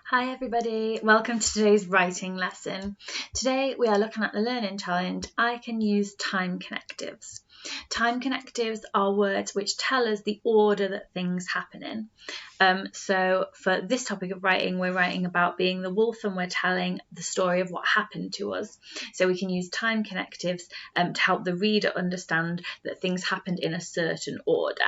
Hi everybody, welcome to today's writing lesson. Today we are looking at the learning challenge, I can use time connectives. Time connectives are words which tell us the order that things happen in. So for this topic of writing, we're writing about being the wolf and we're telling the story of what happened to us. So we can use time connectives to help the reader understand that things happened in a certain order.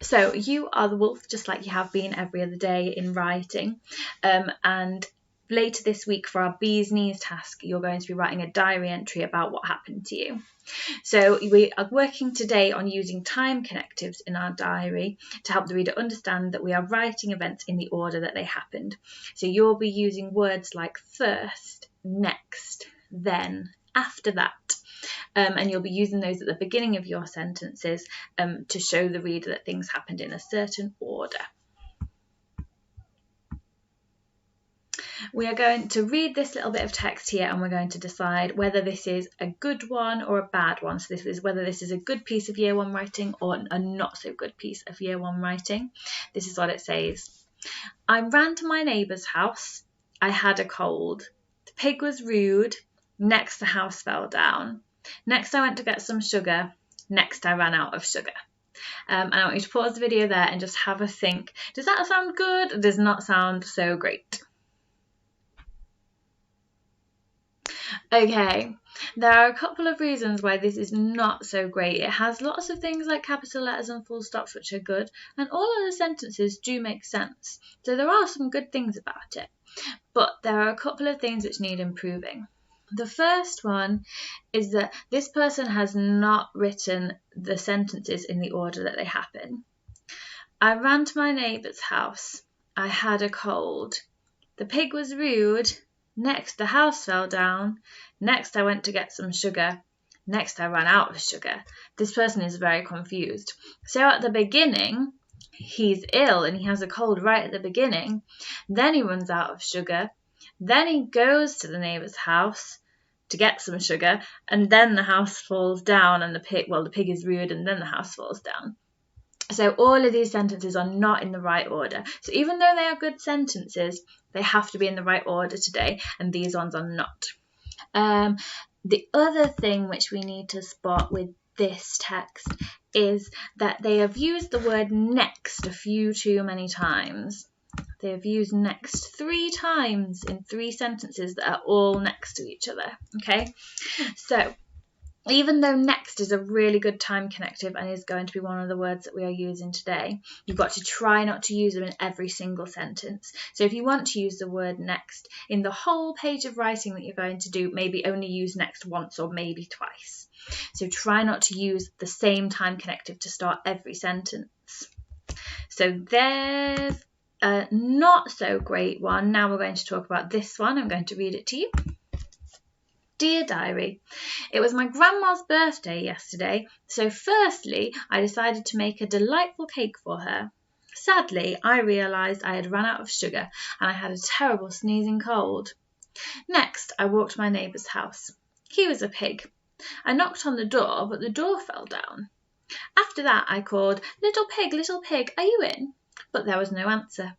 So you are the wolf, just like you have been every other day in writing. And later this week for our bee's knees task, you're going to be writing a diary entry about what happened to you. So we are working today on using time connectives in our diary to help the reader understand that we are writing events in the order that they happened. So you'll be using words like first, next, then, after that. And you'll be using those at the beginning of your sentences to show the reader that things happened in a certain order. We are going to read this little bit of text here and we're going to decide whether this is a good one or a bad one. So this is whether this is a good piece of year one writing or a not so good piece of year one writing. This is what it says. I ran to my neighbour's house. I had a cold. The pig was rude. Next the house fell down. Next I went to get some sugar. Next I ran out of sugar. And I want you to pause the video there and just have a think. Does that sound good? Or does not sound so great? Okay, there are a couple of reasons why this is not so great. It has lots of things like capital letters and full stops which are good, and all of the sentences do make sense. So there are some good things about it, but there are a couple of things which need improving. The first one is that this person has not written the sentences in the order that they happen. I ran to my neighbour's house. I had a cold. The pig was rude. Next, the house fell down. Next, I went to get some sugar. Next, I ran out of sugar. This person is very confused. So at the beginning, he's ill and he has a cold right at the beginning. Then he runs out of sugar. Then he goes to the neighbour's house to get some sugar, and then the house falls down and the pig is rude, and then the house falls down. So all of these sentences are not in the right order. So even though they are good sentences, they have to be in the right order today, and these ones are not. The other thing which we need to spot with this text is that they have used the word next a few too many times. They have used next 3 times in 3 sentences that are all next to each other. Okay, so even though next is a really good time connective and is going to be one of the words that we are using today, you've got to try not to use them in every single sentence. So if you want to use the word next in the whole page of writing that you're going to do, maybe only use next once or maybe twice. So try not to use the same time connective to start every sentence. So there's a not so great one. Now we're going to talk about this one. I'm going to read it to you. Dear Diary, it was my grandma's birthday yesterday, so firstly I decided to make a delightful cake for her. Sadly, I realised I had run out of sugar and I had a terrible sneezing cold. Next, I walked to my neighbour's house. He was a pig. I knocked on the door, but the door fell down. After that I called, little pig, are you in? But there was no answer.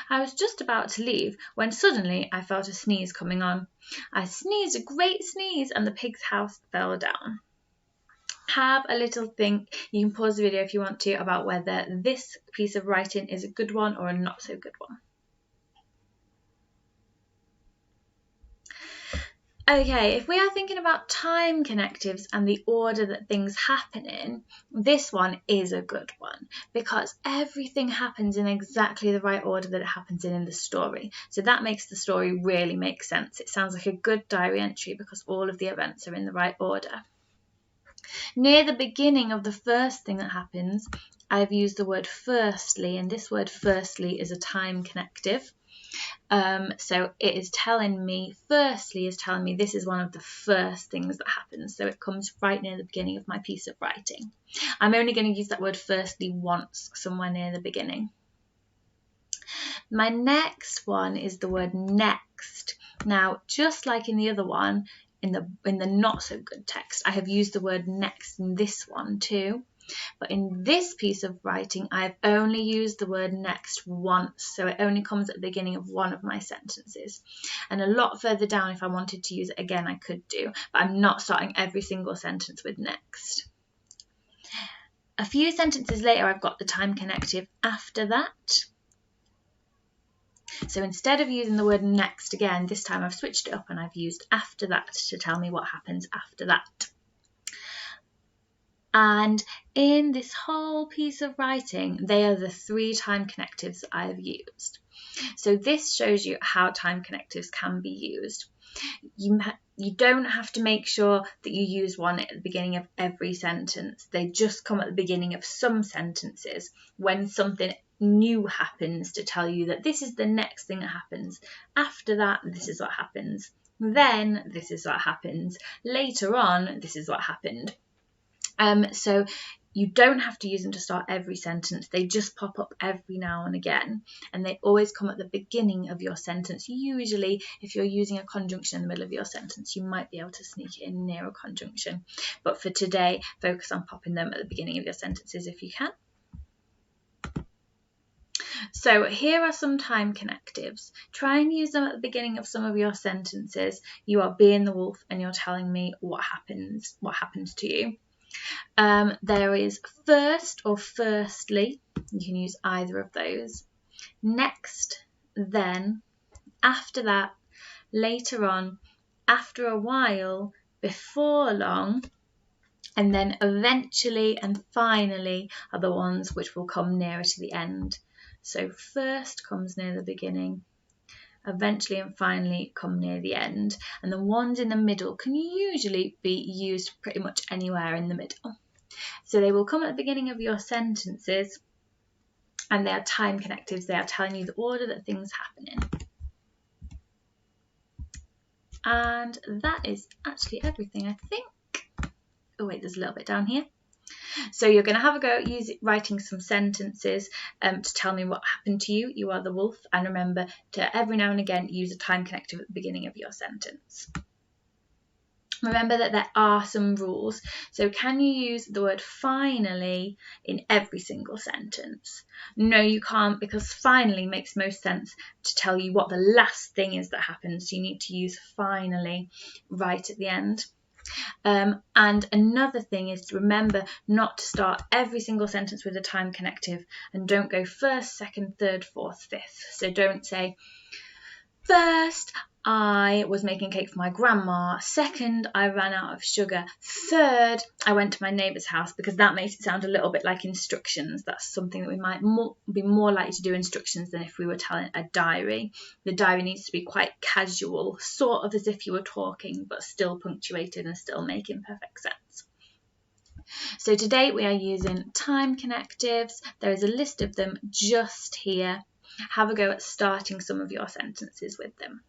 I was just about to leave when suddenly I felt a sneeze coming on. I sneezed a great sneeze and the pig's house fell down. Have a little think. You can pause the video if you want to about whether this piece of writing is a good one or a not so good one. Okay, if we are thinking about time connectives and the order that things happen in, this one is a good one because everything happens in exactly the right order that it happens in the story. So that makes the story really make sense. It sounds like a good diary entry because all of the events are in the right order. Near the beginning of the first thing that happens, I've used the word firstly, and this word firstly is a time connective. So it is telling me, firstly is telling me this is one of the first things that happens. So it comes right near the beginning of my piece of writing. I'm only going to use that word firstly once, somewhere near the beginning. My next one is the word next. Now, just like in the other one, in the not so good text, I have used the word next in this one too. But in this piece of writing, I've only used the word next once, so it only comes at the beginning of one of my sentences. And a lot further down, if I wanted to use it again, I could do, but I'm not starting every single sentence with next. A few sentences later, I've got the time connective after that. So instead of using the word next again, this time I've switched it up and I've used after that to tell me what happens after that. And in this whole piece of writing, they are the 3 time connectives that I've used. So this shows you how time connectives can be used. You don't have to make sure that you use one at the beginning of every sentence. They just come at the beginning of some sentences when something new happens to tell you that this is the next thing that happens. After that, this is what happens. Then this is what happens. Later on, this is what happened. So you don't have to use them to start every sentence. They just pop up every now and again, and they always come at the beginning of your sentence. Usually, if you're using a conjunction in the middle of your sentence, you might be able to sneak it in near a conjunction. But for today, focus on popping them at the beginning of your sentences if you can. So here are some time connectives. Try and use them at the beginning of some of your sentences. You are being the wolf and you're telling me what happens to you. There is first or firstly. You can use either of those. Next, then, after that, later on, after a while, before long, and then eventually and finally are the ones which will come nearer to the end. So first comes near the beginning, eventually and finally come near the end, and the ones in the middle can usually be used pretty much anywhere in the middle. So they will come at the beginning of your sentences, and they are time connectives. They are telling you the order that things happen in. And that is actually everything, I think. Oh wait, there's a little bit down here. So you're going to have a go at writing some sentences to tell me what happened to you. You are the wolf. And remember to every now and again use a time connective at the beginning of your sentence. Remember that there are some rules. So can you use the word finally in every single sentence? No, you can't, because finally makes most sense to tell you what the last thing is that happens. So you need to use finally right at the end. And another thing is to remember not to start every single sentence with a time connective, and don't go first, second, third, fourth, fifth. So don't say, first, I was making cake for my grandma. Second, I ran out of sugar. Third, I went to my neighbour's house, because that makes it sound a little bit like instructions. That's something that we might be more likely to do instructions than if we were telling a diary. The diary needs to be quite casual, sort of as if you were talking, but still punctuated and still making perfect sense. So today we are using time connectives. There is a list of them just here. Have a go at starting some of your sentences with them.